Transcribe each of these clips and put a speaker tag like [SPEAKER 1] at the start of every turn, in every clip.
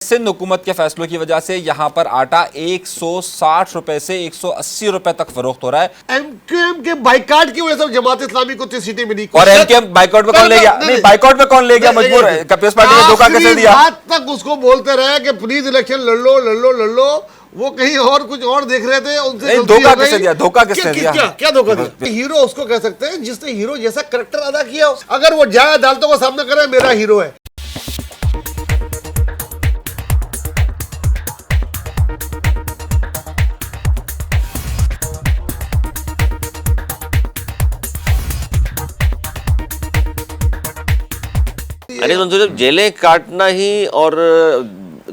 [SPEAKER 1] सिंध हुकूमत के फैसलों की वजह से यहाँ पर आटा 160 रुपए से 180 रुपए तक फरोख्त हो रहा है।
[SPEAKER 2] एमक्यूएम के बाइकाट की वजह से जमात इस्लामी को 3 सीटें मिली
[SPEAKER 1] और एमक्यूएम बाइकआउट में कौन ले गया? नहीं, बाइकाउट में कौन ले गया? मजबूर है। पीपल्स पार्टी ने धोखा कैसे दिया?
[SPEAKER 2] आज तक उसको बोलते रहे कि प्लीज इलेक्शन लड़ लो लड़ लो लड़ लो, वो कहीं और कुछ और देख रहे थे, उनसे
[SPEAKER 1] धोखा किसने दिया? धोखा किसने दिया?
[SPEAKER 2] क्या धोखा दिया? हीरो उसको कह सकते हैं जिसने हीरो जैसा करैक्टर अदा किया। अगर वो जाए अदालतों का सामना करे, मेरा हीरो है।
[SPEAKER 3] अरे मंसूर, जब जेलें काटना ही और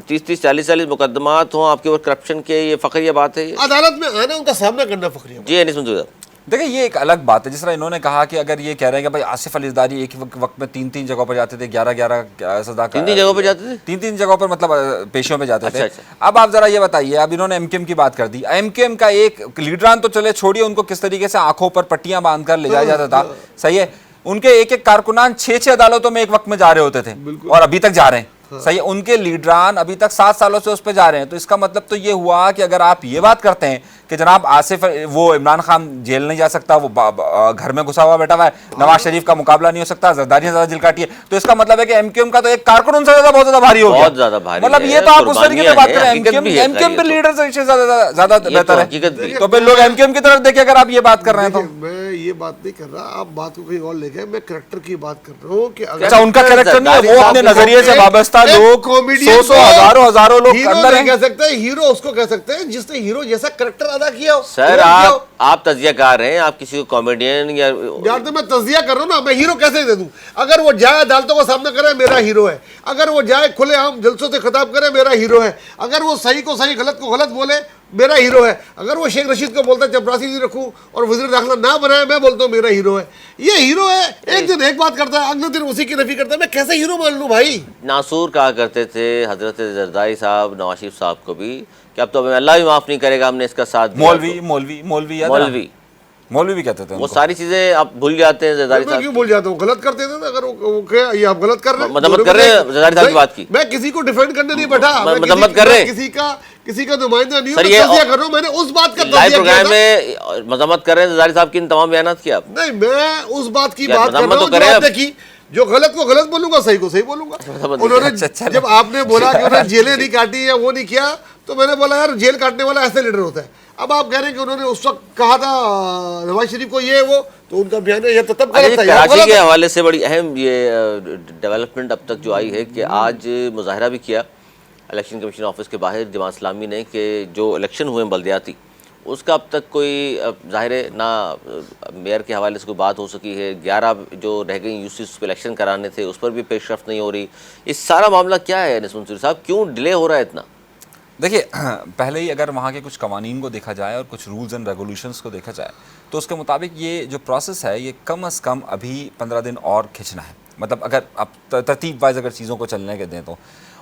[SPEAKER 3] 30-40 मुकदमात हों आपके ऊपर करप्शन के, ये फखरिया बात है।
[SPEAKER 2] अदालत में आना, उनका सामना करना फखरिया।
[SPEAKER 3] जी अनिस मंसूर साहब,
[SPEAKER 1] देखिए ये एक अलग बात है। जिस तरह इन्होंने कहा कि अगर ये कह रहे हैं कि भाई आसिफ अली ज़रदारी एक वक्त में 3-3 जगहों पर जाते थे, 11-11 सजा
[SPEAKER 3] 3 जगहों पर जाते थे,
[SPEAKER 1] 3-3 जगहों पर मतलब पेशियों में जाते थे।
[SPEAKER 3] अच्छा।
[SPEAKER 1] अब आप जरा ये बताइए, अब इन्होंने एमक्यूएम की बात कर दी। एमक्यूएम का एक लीडरान तो चले छोड़िए, उनको किस तरीके से आंखों पर पट्टियां बांधकर ले जाया जाता था, सही है। उनके एक कारकुनान 6 अदालतों में एक वक्त में जा रहे होते थे और अभी तक जा रहे हैं, सही है। उनके लीडरान अभी तक 7 सालों से उस पर जा रहे हैं। तो इसका मतलब तो ये हुआ कि अगर आप ये बात करते हैं कि जनाब आसिफ, वो इमरान खान जेल नहीं जा सकता, वो घर में घुसा हुआ बैठा हुआ है, नवाज शरीफ का मुकाबला नहीं हो सकता, जरदारी ज्यादा जेल काटी है, तो इसका मतलब है कि एमक्यूएम का तो एक कारकुन उनसे ज्यादा बहुत ज्यादा भारी हो गया,
[SPEAKER 3] बहुत ज्यादा भारी।
[SPEAKER 1] मतलब ये तो आप उस तरीके से बात करें, एमक्यूएम के लीडर से ज्यादा बेहतर है। तो फिर लोग एमक्यूएम की तरफ देखें अगर आप ये बात कर रहे हैं तो।
[SPEAKER 2] मैं ये बात नहीं कर रहा, आप बात को कहीं और ले गए। मैं करैक्टर की बात कर रहा हूँ कि
[SPEAKER 1] अच्छा, उनका कैरेक्टर नहीं है, वो अपने नजरिए से वाबस्ता लोग, 100 हजारों लोग अंदर हैं।
[SPEAKER 2] कह सकते हैं हीरो उसको कह सकते हैं जिसने हीरो जैसा करैक्टर अदा किया।
[SPEAKER 3] सर आप तजियाकार हैं, आप किसी को कॉमेडियन या
[SPEAKER 2] यार, तो मैं तजिया कर रहा हूँ ना, मैं हीरो कैसे दे दूं? अगर वो जाए अदालतों का सामना करे, मेरा हीरो है। अगर वो जाए खुलेआम जलसों से खिताब करे, मेरा हीरो है। अगर वो सही को सही गलत को गलत बोले, मेरा हीरो है। अगर वो शेख रशीद को बोलता है चपरासी नहीं रखूं और वजीर दाखिला ना बनाए, मैं बोलता हूँ मेरा हीरो है। ये हीरो है, एक दिन एक बात करता है, अगले दिन उसी की नफी करता है। मैं कैसे हीरो मान लूं भाई?
[SPEAKER 3] नासूर कहा करते थे हजरत जरदारी साहब नवाज शरीफ साहब को भी कि अब तो हमें अल्लाह भी माफ नहीं करेगा, हमने इसका साथ दिया।
[SPEAKER 1] मौलवी भी कहते थे।
[SPEAKER 3] वो सारी चीजें आप भूल जाते हैं। जरदारी साहब
[SPEAKER 2] क्यों भूल जाता हूँ? गलत करते थे। अगर ये आप गलत कर रहे हैं,
[SPEAKER 3] मदम्मत कर रहे हैं जरदारी साहब की बात की।
[SPEAKER 2] मैं किसी को डिफेंड करने नहीं बैठा,
[SPEAKER 3] मदम्मत कर रहे हैं,
[SPEAKER 2] किसी का नुमाइंदा नहीं हूं,
[SPEAKER 3] सर। ये
[SPEAKER 2] कर रहा हूं, मैंने उस बात का
[SPEAKER 3] लाइव प्रोग्राम में मजम्मत कर रहे हैं जरदारी साहब की, इन तमाम बयानात की आप।
[SPEAKER 2] नहीं, मैं उस बात की बात कर रहा हूं जो आपने की। जो गलत को गलत बोलूंगा, सही को सही बोलूंगा। उन्होंने जब आपने बोला कि उन्होंने जेलें नहीं काटी या वो नहीं किया, तो मैंने बोला यार जेल काटने वाला ऐसे लीडर होता है। अब आप कह रहे हैं कि उन्होंने उस वक्त कहा था नवाज शरीफ को ये वो, तो उनका बयान ये तो तब गलत था।
[SPEAKER 3] कराची के हवाले से बड़ी अहम ये डेवलपमेंट अब तक जो आई है कि आज मुजाहरा भी किया इलेक्शन कमीशन ऑफिस के बाहर जमात इस्लामी ने कि जो इलेक्शन हुए बल्दियाती, उसका अब तक कोई ज़ाहिर है ना मेयर के हवाले से कोई बात हो सकी है। 11 जो रह गई यूसीस पे इलेक्शन कराने थे, उस पर भी पेशरफ्त नहीं हो रही। इस सारा मामला क्या है अनिस मंसूरी साहब, क्यों डिले हो रहा है इतना?
[SPEAKER 1] देखिए, पहले ही अगर वहाँ के कुछ कवानीन को देखा जाए और कुछ रूल्स एंड रेगुलेशंस को देखा जाए, तो उसके मुताबिक ये जो प्रोसेस है, ये कम अज़ कम अभी 15 दिन और खिंचना है। मतलब अगर आप तरतीब वाइज अगर चीज़ों को चलने के दें तो।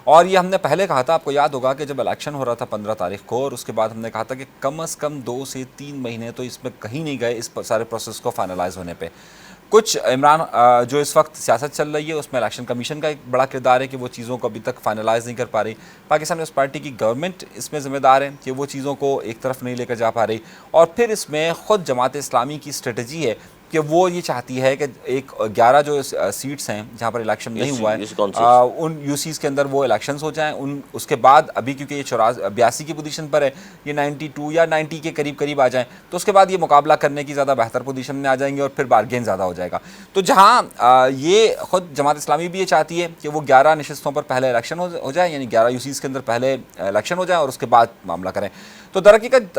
[SPEAKER 1] और ये हमने पहले कहा था, आपको याद होगा कि जब इलेक्शन हो रहा था 15 तारीख को, और उसके बाद हमने कहा था कि कम अज़ कम 2 से 3 महीने तो इसमें कहीं नहीं गए इस सारे प्रोसेस को फाइनलाइज होने पे। कुछ इमरान जो इस वक्त सियासत चल रही है, उसमें इलेक्शन कमीशन का एक बड़ा किरदार है कि वो चीज़ों को अभी तक फाइनलाइज नहीं कर पा रही। पाकिस्तान पीपल्स पार्टी की गवर्नमेंट इसमें ज़िम्मेदार है कि वो चीज़ों को एक तरफ नहीं लेकर जा पा रही। और फिर इसमें ख़ुद जमात इस्लामी की स्ट्रेटजी है कि वो ये चाहती है कि एक 11 जो सीट्स हैं जहाँ पर इलेक्शन नहीं हुआ है, उन यूसीज़ के अंदर वो इलेक्शंस हो जाएं। उसके बाद अभी क्योंकि ये 82 की पोजीशन पर है, ये 92 या 90 के करीब आ जाएं, तो उसके बाद ये मुकाबला करने की ज़्यादा बेहतर पोजीशन में आ जाएंगे और फिर बारगेन ज़्यादा हो जाएगा। तो जहाँ ये ख़ुद जमात इस्लामी भी ये चाहती है कि वो 11 नशस्तों पर पहले इलेक्शन हो जाए, यानी 11 यूसीज़ के अंदर पहले इलेक्शन हो जाए और उसके बाद मामला करें। तो दरहकीकत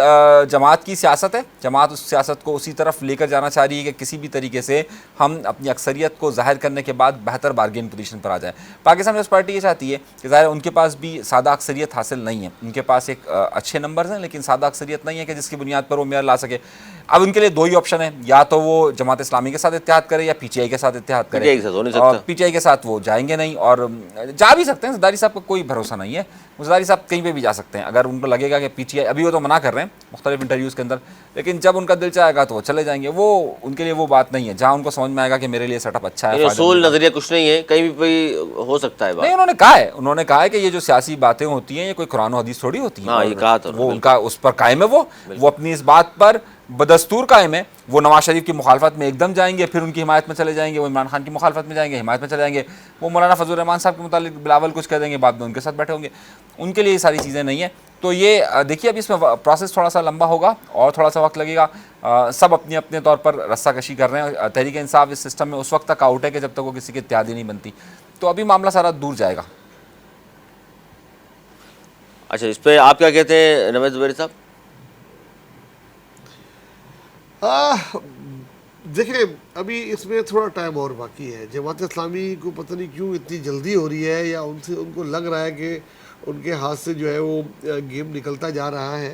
[SPEAKER 1] जमात की सियासत है, जमात उस सियासत को उसी तरफ लेकर जाना चाह रही है कि किसी भी तरीके से हम अपनी अक्सरियत को ज़ाहिर करने के बाद बेहतर बारगेन पोजीशन पर आ जाए। पाकिस्तान पीपल्स पार्टी ये चाहती है कि ज़ाहिर उनके पास भी सादा अक्सरियत हासिल नहीं है, उनके पास एक अच्छे नंबर्स हैं लेकिन सादा अक्सरियत नहीं है कि जिसकी बुनियाद पर वो मेयर ला सके। अब उनके लिए 2 ही ऑप्शन है, या तो वो जमात इस्लामी के साथ इत्तेहाद करे या पीटीआई के साथ इत्तेहाद करे। पीटीआई के साथ वो जाएंगे नहीं, और जा भी सकते हैं, जरदारी साहब का कोई भरोसा नहीं है, जरदारी साहब कहीं पे भी जा सकते हैं। अगर उनको लगेगा कि पीटीआई, अभी वो तो मना कर रहे हैं मुख्तलिफ इंटरव्यूज़ के अंदर, लेकिन जब उनका दिल चाहेगा तो वो चले जाएंगे। वो उनके लिए वो बात नहीं है, जहाँ उनको समझ में आएगा कि मेरे लिए सेटअप अच्छा है,
[SPEAKER 3] ये उसूल नजरिया कुछ नहीं है, कहीं भी हो सकता है बात।
[SPEAKER 1] नहीं, उन्होंने कहा है कि ये जो सियासी बातें होती हैं ये कोई कुरान और हदीस थोड़ी होती है।
[SPEAKER 3] हाँ, ये कहा तो
[SPEAKER 1] वो उनका उस पर कायम है, वो अपनी इस बात पर बदस्तूर कायम है। वो नवाज शरीफ की मुखालफत में एकदम जाएंगे, फिर उनकी हिमायत में चले जाएंगे, वो इमरान खान की मुखालफत में जाएंगे, हिमायत में चले जाएंगे, वो मौलाना फजल रहमान साहब के मुतालिक बिलावल कुछ कह देंगे, बाद में उनके साथ बैठे होंगे। उनके लिए ये सारी चीज़ें नहीं है। तो ये देखिए, अभी इसमें प्रोसेस थोड़ा सा लंबा होगा और थोड़ा सा वक्त लगेगा। सब अपने अपने तौर पर रस्साकशी कर रहे हैं। तहरीक इंसाफ इस सिस्टम में उस वक्त तक आउट है कि जब तक वो किसी की इत्यादी नहीं बनती, तो अभी मामला सारा दूर जाएगा।
[SPEAKER 3] अच्छा, इस पर आप क्या कहते हैं नवेद ज़ुबैरी साहब?
[SPEAKER 2] देखिए, अभी इसमें थोड़ा टाइम और बाकी है। जमात इस्लामी को पता नहीं क्यों इतनी जल्दी हो रही है, या उनको लग रहा है कि उनके हाथ से जो है वो गेम निकलता जा रहा है।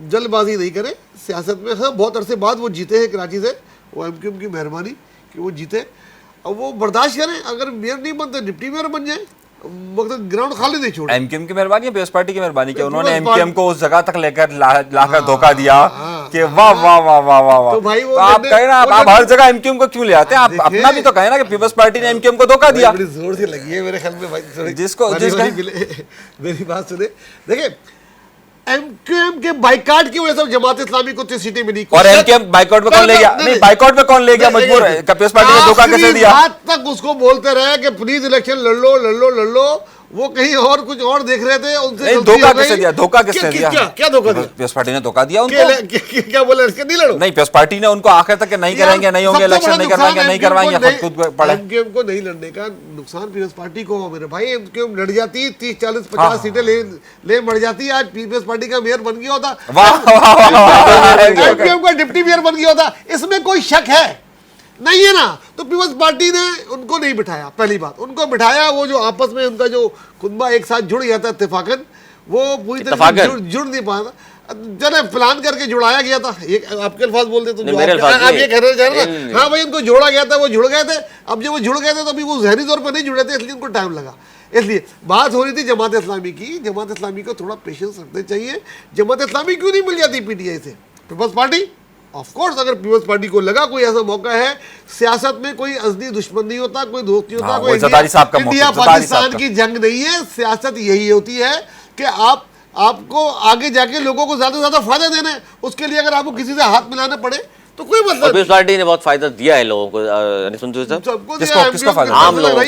[SPEAKER 2] जल्दबाजी नहीं करें सियासत में। हाँ, बहुत अरसे बाद वो जीते हैं कराची से, वो एमक्यूएम की मेहरबानी कि वो जीते। अब वो बर्दाश्त करें, अगर मेयर नहीं बनते डिप्टी मेयर बन जाए, मतलब ग्राउंड खाली नहीं छोड़े।
[SPEAKER 1] एमक्यूएम की मेहरबानी है, पीपल्स पार्टी की मेहरबानी कि उन्होंने एमक्यूएम को उस जगह तक लेकर लाकर धोखा दिया कि वाह वाह वाह वाह वाह वाह।
[SPEAKER 2] तो भाई वो
[SPEAKER 1] आप कहें ना, आप हर जगह एमक्यूएम को क्यों ले आते हैं? आप अपना भी तो कहें ना कि पीपल्स पार्टी ने एमक्यूएम को धोखा दिया।
[SPEAKER 2] बड़ी जोर से लगी है मेरे ख्याल में भाई,
[SPEAKER 1] जिसको
[SPEAKER 2] मेरी बात सुने। देखिए, एमक्यूएम के बाइकाट की वजह से जमात इस्लामी को 3 सीटें मिली।
[SPEAKER 1] और एमक्यूएम बाइकॉट में कौन ले गया? नहीं, बाइकॉट में कौन ले गया? मजबूर है। पीपल्स पार्टी ने धोखा कैसे दिया?
[SPEAKER 2] आज तक उसको बोलते रहे कि प्लीज इलेक्शन लड़ लो लड़ लो लड़ लो, वो कहीं और कुछ और देख रहे थे, उनसे
[SPEAKER 1] धोखा किसने दिया? धोखा किसने दिया?
[SPEAKER 2] क्या धोखा दिया?
[SPEAKER 1] पीपल्स पार्टी ने धोखा दिया उनको।
[SPEAKER 2] क्या बोले इसके नहीं लड़ो?
[SPEAKER 1] नहीं, पीपल्स पार्टी ने उनको आखिर तक नहीं करेंगे, नहीं होंगे इलेक्शन, नहीं करवाएंगे, नहीं करवाएंगे, खुद पड़े।
[SPEAKER 2] एमक्यूएम को नहीं लड़ने का नुकसान पीपल्स पार्टी को मेरे भाई। एमक्यूएम लड़ जाती 30 40 50 सीटें ले मर जाती, आज पीपल्स पार्टी का मेयर बन गया होता, एमक्यूएम का डिप्टी मेयर बन गया होता। इसमें कोई शक है नहीं है ना? तो पीपल्स पार्टी ने उनको नहीं बिठाया। पहली बात, उनको बिठाया वो जो आपस में उनका जो खुतबा एक साथ जुड़ गया था इत्तेफाकन, वो पूरी तरह जुड़ नहीं पाया था। चले प्लान करके जुड़ाया गया था, ये आपके अल्फाज बोलते तो आप ये कहना चाह रहे ना? हाँ भाई, उनको जोड़ा गया था, वो जुड़ गए थे। अब जब वो जुड़ गए थे तो अभी वो जहरी तौर पर नहीं जुड़े थे, इसलिए उनको टाइम लगा। इसलिए बात हो रही थी जमात इस्लामी की। जमात इस्लामी को थोड़ा पेशेंस रखना चाहिए। जमात इस्लामी क्यों नहीं मिल जाती पीटीआई से? पीपल्स पार्टी ऑफ कोर्स, अगर पीपल्स पार्टी को लगा कोई ऐसा मौका है, सियासत में कोई अजनी दुश्मन नहीं होता, कोई दोस्त नहीं होता, कोई इंडिया पाकिस्तान की जंग नहीं है। सियासत यही होती है कि आपको आगे जाके लोगों को ज्यादा से ज्यादा फायदा देना है। उसके लिए अगर आपको किसी से हाथ मिलाना पड़े तो कोई मतलब।
[SPEAKER 3] पीपल्स पार्टी ने बहुत फायदा दिया है लोगों को,
[SPEAKER 2] सबको
[SPEAKER 1] किसको फायदा?
[SPEAKER 3] आम लोगों को।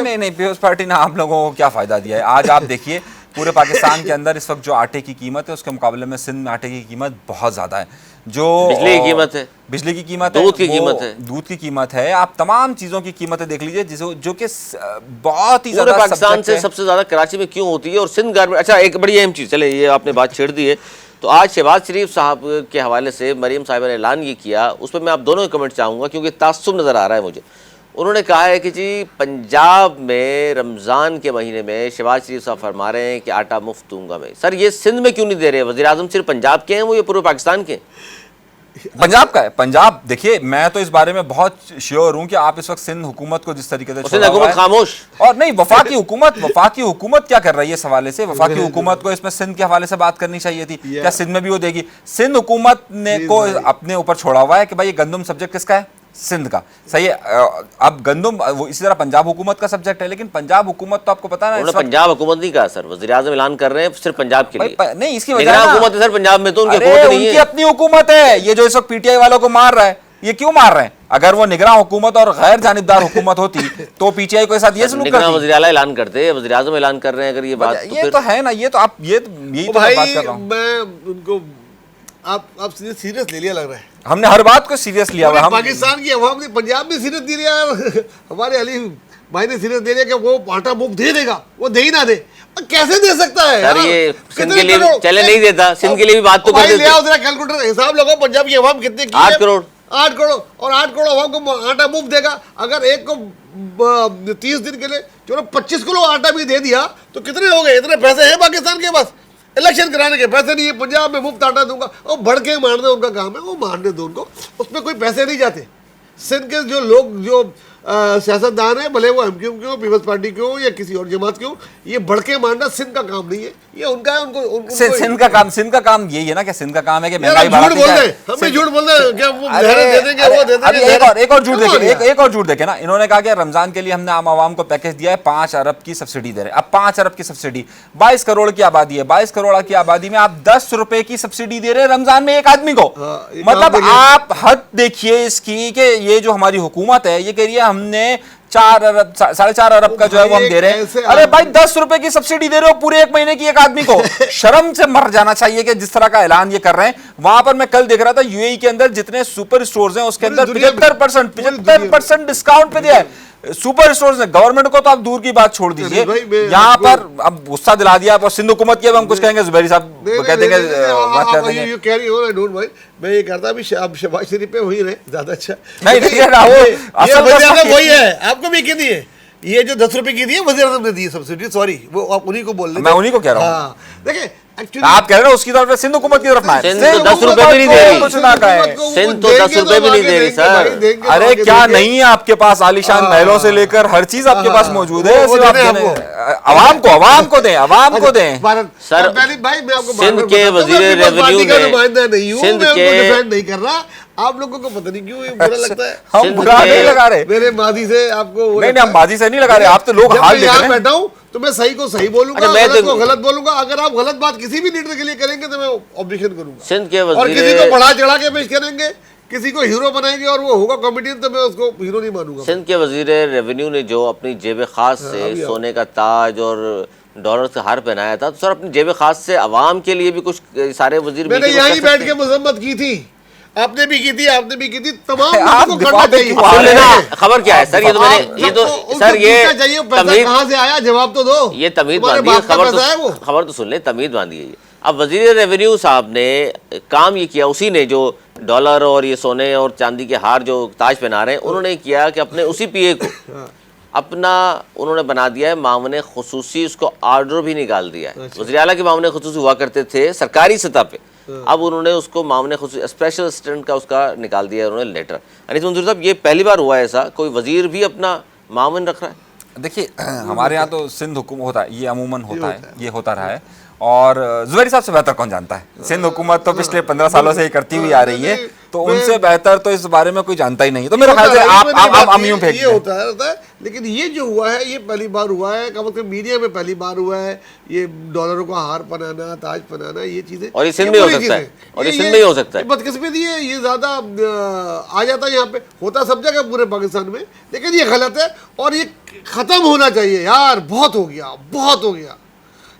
[SPEAKER 1] नहीं, पीपल्स पार्टी ने आम लोगों को क्या फायदा दिया है? आज आप देखिए, पूरे पाकिस्तान के अंदर इस वक्त जो आटे की कीमत है, उसके मुकाबले में सिंध में आटे की कीमत बहुत ज़्यादा है। जो
[SPEAKER 3] बिजली की कीमत है,
[SPEAKER 1] बिजली की कीमत
[SPEAKER 3] दूध की कीमत है,
[SPEAKER 1] दूध की कीमत है। आप तमाम चीज़ों की कीमतें देख लीजिए, जो कि बहुत ही ज़्यादा
[SPEAKER 3] पाकिस्तान से सबसे ज़्यादा कराची में क्यों होती है और सिंध गारमेंट। अच्छा, एक बड़ी अहम चीज़, चले ये आपने बात छेड़ दी है, तो आज शहबाज शरीफ साहब के हवाले से मरीम साहिबा ने ऐलान ये किया, उस पर मैं आप दोनों के कमेंट चाहूँगा क्योंकि तासुब नज़र आ रहा है मुझे। उन्होंने कहा है कि जी पंजाब में रमज़ान के महीने में शहबाज शरीफ साहब फरमा रहे हैं कि आटा मुफ्त दूंगा मैं। सर, ये सिंध में क्यों नहीं दे रहे? वज़ीर आज़म सिर्फ पंजाब के हैं वो, ये पूरे पाकिस्तान के?
[SPEAKER 1] पंजाब का है। पंजाब देखिए, मैं तो इस बारे में बहुत श्योर हूं कि आप इस वक्त सिंध हुकूमत को जिस तरीके से छोड़ा हुआ है,
[SPEAKER 3] खामोश।
[SPEAKER 1] और नहीं, वफाकी हुकूमत क्या कर रही है इस हवाले से? वफाकी हुकूमत को इसमें सिंध के हवाले से बात करनी चाहिए थी। क्या सिंध में भी वो देगी? सिंध हुकूमत ने को अपने ऊपर छोड़ा हुआ है कि भाई ये गंदम सब्जेक्ट किसका है? सिंध का। सही है। अब गंदम वो इसी तरह पंजाब हुकूमत का सब्जेक्ट है, लेकिन पंजाब हुकूमत तो आपको पता है ना,
[SPEAKER 3] पंजाब हुकूमत नहीं कहा सर, वज़ीर आज़म ऐलान कर रहे हैं सिर्फ पंजाब के लिए।
[SPEAKER 1] नहीं, इसकी वजह
[SPEAKER 3] हुकूमत है सर पंजाब में, तो उनकी
[SPEAKER 1] अपनी हुकूमत है। ये जो इस वक्त पीटीआई वालों को मार रहा है, ये क्यों मार रहे हैं? अगर वो निगरान हुकूमत और गैर जानिबदार हुकूमत होती तो पीटीआई को साथ ये सलूक करती।
[SPEAKER 3] वज़ीर आला ऐलान करते हैं, वज़ीर आज़म ऐलान कर रहे हैं, अगर ये बात
[SPEAKER 1] ये तो है ना, ये तो आप यही तो बात कर रहा हूं
[SPEAKER 2] मैं उनको आप सीरियस ले लिया लग रहा है।
[SPEAKER 1] हमने हर बात को सीरियस लिया हुआ है।
[SPEAKER 2] पाकिस्तान की अवाम ने पंजाब में सीरियस दे लिया, हमारे अली भाई ने सीरियस दे लिया कि वो आटा मुफ्त दे देगा, वो दे ही ना दे, कैसे दे सकता है
[SPEAKER 3] यार? ये सिंध के लिए चले नहीं देता, सिंध के लिए भी बात तो कर देते।
[SPEAKER 2] कैलकुलेटर हिसाब लगाओ, पंजाब की अवाम कितने की?
[SPEAKER 3] 8 करोड़।
[SPEAKER 2] 8 करोड़, और 8 करोड़ अवाम को आटा मुफ्त देगा। अगर एक को 30 दिन के लिए चलो 25 किलो आटा भी दे दिया तो कितने हो गए? इतने पैसे हैं पाकिस्तान के पास, इलेक्शन कराने के पैसे नहीं है। पंजाब में मुफ्त आटा दूंगा, और बढ़ के मारना उनका काम है, वो मारने दो उनको, उसमें कोई पैसे नहीं जाते। सिंध के जो लोग जो सियासतदान है, भले वो एमक्यूएम के हो, पीपल्स पार्टी के हो या किसी और जमात के हो, ये भड़के मारना सिंध का काम नहीं है, ये उनका है। उनको
[SPEAKER 1] सिंध का काम यही है ना कि सिंध का काम है कि
[SPEAKER 2] यार
[SPEAKER 1] महंगाई
[SPEAKER 2] हम झूठ
[SPEAKER 1] बढ़ाती
[SPEAKER 2] बोल
[SPEAKER 1] जाए।
[SPEAKER 2] रहे हैं, हम भी झूठ बोल रहे हैं, क्या वो
[SPEAKER 1] अरे,
[SPEAKER 2] लहरें दे देंगे, वो दे
[SPEAKER 1] अभी
[SPEAKER 2] देंगे।
[SPEAKER 1] एक और झूठ
[SPEAKER 2] Come on
[SPEAKER 1] देखे,
[SPEAKER 2] यार।
[SPEAKER 1] एक और झूठ देखे ना, इन्होंने कहा कि रमजान के लिए हमने आम आवाम को पैकेज दिया है, 5 अरब की सब्सिडी दे रहे हैं। अब 5 अरब की सब्सिडी, 22 करोड़ की आबादी है, 22 करोड़ की आबादी में आप 10 रुपए की सब्सिडी दे रहे हैं रमजान में एक आदमी को।
[SPEAKER 2] ये
[SPEAKER 1] मतलब
[SPEAKER 2] काम देखिए।
[SPEAKER 1] आप हद देखिए इसकी कि ये जो हमारी हुकूमत है ये कह रही है हमने 4 अरब 4.5 अरब का जो है वो हम दे रहे हैं।
[SPEAKER 2] ऐसे
[SPEAKER 1] अरे भाई 10 रुपए की सब्सिडी दे रहे हो पूरे एक महीने की एक आदमी को। शर्म से मर जाना चाहिए कि जिस तरह का ऐलान ये कर रहे हैं। वहां पर मैं कल देख रहा था यूएई के अंदर जितने सुपर स्टोर्स हैं उसके अंदर
[SPEAKER 2] पूरी दुनिया में-
[SPEAKER 1] 75% डिस्काउंट पे दिया है सुपर स्टोर्स ने। गवर्नमेंट को तो आप दूर की बात छोड़ दीजिए,
[SPEAKER 2] अरे भाई, मैं
[SPEAKER 1] यहाँ
[SPEAKER 2] आपको-
[SPEAKER 1] पर अब गुस्सा दिला दिया आप। और सिंध हुकूमत की अब हम कुछ कहेंगे जुबैरी साहब कह देंगे बात कर देंगे।
[SPEAKER 2] You carry on, I don't mind. मैं ये कहता अभी अब शहबाज शरीफ पे वही रहे ज्यादा अच्छा।
[SPEAKER 1] नहीं, देखिए ना, वो असल
[SPEAKER 2] वज़ीर
[SPEAKER 1] मसला
[SPEAKER 2] आज़म
[SPEAKER 1] ये-
[SPEAKER 2] वही है, आपको भी क्या दिए ये जो 10 रुपए की दी है, वज़ीर आज़म ने दी है सब्सिडी, सॉरी वो आप उन्हीं को बोल रहे थे।
[SPEAKER 1] मैं उन्हीं को कह रहा हूँ।
[SPEAKER 2] हाँ, देखिए एक्चुअली
[SPEAKER 1] आप कह रहे हो उसकी तरफ से सिंध हुकूमत की तरफ ना है।
[SPEAKER 3] सिंध तो 10 रुपए भी नहीं दे रही।
[SPEAKER 1] कुछ ना कहे।
[SPEAKER 3] सिंध तो 10 रुपए भी नहीं दे रही सर।
[SPEAKER 1] अरे क्या नहीं है आपके पास? आलीशान महलों से लेकर हर चीज आपके पास मौजूद है।
[SPEAKER 2] वो
[SPEAKER 1] सिर्फ आप
[SPEAKER 2] देने
[SPEAKER 1] देने-
[SPEAKER 2] आपको।
[SPEAKER 1] अवाम को दें, अवाम को दें।
[SPEAKER 3] सर,
[SPEAKER 2] पहले भाई मैं आपको
[SPEAKER 3] सिंध
[SPEAKER 2] बार-बार
[SPEAKER 3] के
[SPEAKER 2] बताता हूं,
[SPEAKER 3] वज़ीर
[SPEAKER 2] मैं पीपल्स पार्टी
[SPEAKER 3] रेवेन्यू
[SPEAKER 2] का
[SPEAKER 3] ने-
[SPEAKER 2] नुमाइंदा नहीं हूं,
[SPEAKER 3] सिंध
[SPEAKER 2] मैं उनको
[SPEAKER 3] के-
[SPEAKER 2] डिफेंड नहीं कर रहा। आप लोगों को पता नहीं क्यों ये बुरा लगता है।
[SPEAKER 1] हम
[SPEAKER 3] सिंध
[SPEAKER 1] बुरा
[SPEAKER 3] के-
[SPEAKER 1] नहीं लगा रहे।
[SPEAKER 2] मेरे माजी से आपको वो
[SPEAKER 1] नहीं,
[SPEAKER 2] लगता
[SPEAKER 1] हम
[SPEAKER 2] है।
[SPEAKER 1] बाजी से नहीं लगा रहे। आप तो लोग
[SPEAKER 2] जब
[SPEAKER 1] हाल
[SPEAKER 2] मैं
[SPEAKER 1] देख
[SPEAKER 2] यहाँ
[SPEAKER 1] रहे हैं।
[SPEAKER 2] बैठा हूं तो मैं सही को सही बोलूंगा,
[SPEAKER 3] अरे मैं
[SPEAKER 2] गलत
[SPEAKER 3] तो-
[SPEAKER 2] को गलत बोलूंगा। अगर आप गलत बात किसी भी लीडर के लिए करेंगे तो मैं ऑब्जेक्शन करूंगा।
[SPEAKER 3] सिंध के
[SPEAKER 2] और
[SPEAKER 3] वज़ीर-
[SPEAKER 2] किसी को बढ़ा चढ़ा के पेश करेंगे, किसी को हीरो बनाएंगे और वो होगा कॉमेडियन, तो मैं उसको हीरो नहीं मानूंगा।
[SPEAKER 3] सिंध के वज़ीर रेवेन्यू ने जो अपनी जेब खास से
[SPEAKER 2] अभी आओ।
[SPEAKER 3] सोने का ताज और डॉलर से हार पहनाया था, तो सर अपनी जेब खास से अवाम के लिए भी कुछ सारे वज़ीर
[SPEAKER 2] मैंने
[SPEAKER 3] मिलके कुछ
[SPEAKER 2] यहीं
[SPEAKER 3] कर
[SPEAKER 2] बैठ
[SPEAKER 3] सकते
[SPEAKER 2] के मजम्मत की थी, आपने भी की थी, आपने भी की थी, तमाम
[SPEAKER 1] आप
[SPEAKER 2] लोगों को
[SPEAKER 1] दिफा
[SPEAKER 2] करना
[SPEAKER 1] पे
[SPEAKER 2] चाहिए।
[SPEAKER 1] क्यों आ
[SPEAKER 3] सुन
[SPEAKER 1] रहे
[SPEAKER 3] लेना
[SPEAKER 1] हैं?
[SPEAKER 3] खबर क्या है सर। ये तो मैंने
[SPEAKER 2] आप
[SPEAKER 3] ये तो
[SPEAKER 2] सबको
[SPEAKER 3] सर ये
[SPEAKER 2] उनको चाहिए, पैसा
[SPEAKER 3] तमीद
[SPEAKER 2] कहाँ से आया, जवाब तो दो।
[SPEAKER 3] ये तमीद
[SPEAKER 2] तुम्हारे
[SPEAKER 3] बांधी है।
[SPEAKER 2] बाप का पैसा है वो।
[SPEAKER 3] खबर तो सुन ले, तमीद बांधी है ये। अब वज़ीर रेवेन्यू साहब ने काम ये किया, उसी ने जो डॉलर और ये सोने और चांदी के हार जो ताज पहना रहे हैं, उन्होंने किया कि अपने उसी पीए को अपना उन्होंने बना दिया है मामने खुसूसी, उसको ऑर्डर भी निकाल दिया है। वज़ीर आला के मामने खुसूसी हुआ करते थे सरकारी सतह पे, अब उन्होंने उसको मामने खुसूसी स्पेशल असिस्टेंट का उसका निकाल दिया है उन्होंने लेटर। अनीस मंजूर साहब, ये पहली बार हुआ है ऐसा कोई वज़ीर भी अपना मामन रख रहा है?
[SPEAKER 1] देखिए हमारे यहाँ तो सिंध हुकूमत होता है, ये अमूमन होता है, ये होता रहा है। और जुबैरी साहब से बेहतर कौन जानता है? सिंध हुकूमत तो पिछले 15 सालों से ही करती हुई आ रही है, तो उनसे बेहतर तो इस बारे में कोई जानता ही नहीं। तो मेरा ख्याल से आप यूं फेंक
[SPEAKER 2] ये
[SPEAKER 1] दें।
[SPEAKER 2] होता है। लेकिन ये जो हुआ है ये पहली बार हुआ है, कम से कम मीडिया में पहली बार हुआ है। ये डॉलरों का हार पहनाना, ताज पहनाना, ये चीजें,
[SPEAKER 3] और ये सिंध में हो
[SPEAKER 2] बुरी
[SPEAKER 3] सकता है,
[SPEAKER 2] चीजें।
[SPEAKER 3] और ये सिंध में ही हो सकता है।
[SPEAKER 2] बदकिस्मती है, ये ज्यादा आ जाता है यहाँ पे, होता सब जगह पूरे पाकिस्तान में, लेकिन ये गलत है और ये खत्म होना चाहिए यार। बहुत हो गया, बहुत हो गया,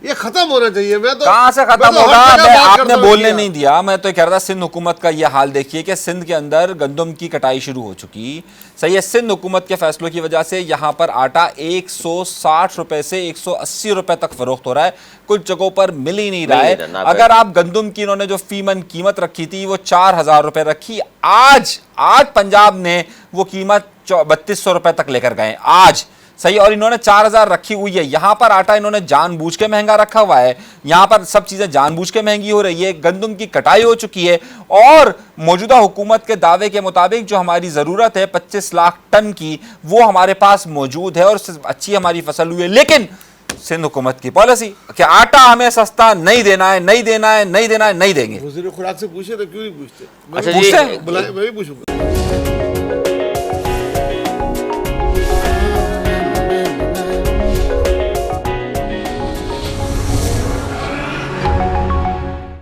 [SPEAKER 2] ये खत्म होना चाहिए। मैं तो
[SPEAKER 1] कहाँ से खत्म
[SPEAKER 2] मैं तो हर
[SPEAKER 1] होगा?
[SPEAKER 2] जगह
[SPEAKER 1] मैं
[SPEAKER 2] बात
[SPEAKER 1] आपने
[SPEAKER 2] करता हूँ
[SPEAKER 1] बोलने
[SPEAKER 2] यार।
[SPEAKER 1] नहीं दिया। मैं तो कह रहा था सिंध हुकूमत का ये हाल देखिए कि सिंध के अंदर गंदम की कटाई शुरू हो चुकी। सही है, सिंध हुकूमत के फैसलों की वजह से यहाँ पर आटा 160 रुपए से 180 रुपए तक फरोख्त हो रहा है, कुछ जगहों पर मिल ही नहीं रहा
[SPEAKER 3] मिल
[SPEAKER 1] है।
[SPEAKER 3] नहीं रहा, ना
[SPEAKER 1] अगर आप गंदम की इन्होंने जो फीमन कीमत रखी थी वो 4000 रुपए रखी, आज पंजाब ने वो कीमत 3200 रुपए तक लेकर गए आज। सही, और इन्होंने 4000 रखी हुई है। यहां पर आटा इन्होंने जानबूझ के महंगा रखा हुआ है, यहां पर सब चीजें जानबूझ के महंगी हो रही है। गंदम की कटाई हो चुकी है और मौजूदा हुकूमत के दावे के मुताबिक जो हमारी जरूरत है 25 लाख टन की, वो हमारे पास मौजूद है और अच्छी हमारी फसल हुई है। लेकिन सिंध हुकूमत की पॉलिसी कि आटा हमें सस्ता नहीं देना है, नहीं देना है, नहीं देना है, नहीं देंगे।
[SPEAKER 2] वज़ीर खुराक से पूछे ना, क्यों नहीं पूछते?
[SPEAKER 3] अच्छा
[SPEAKER 2] मैं
[SPEAKER 3] जी,
[SPEAKER 2] बुलाए, मैं भी पूछूंगा।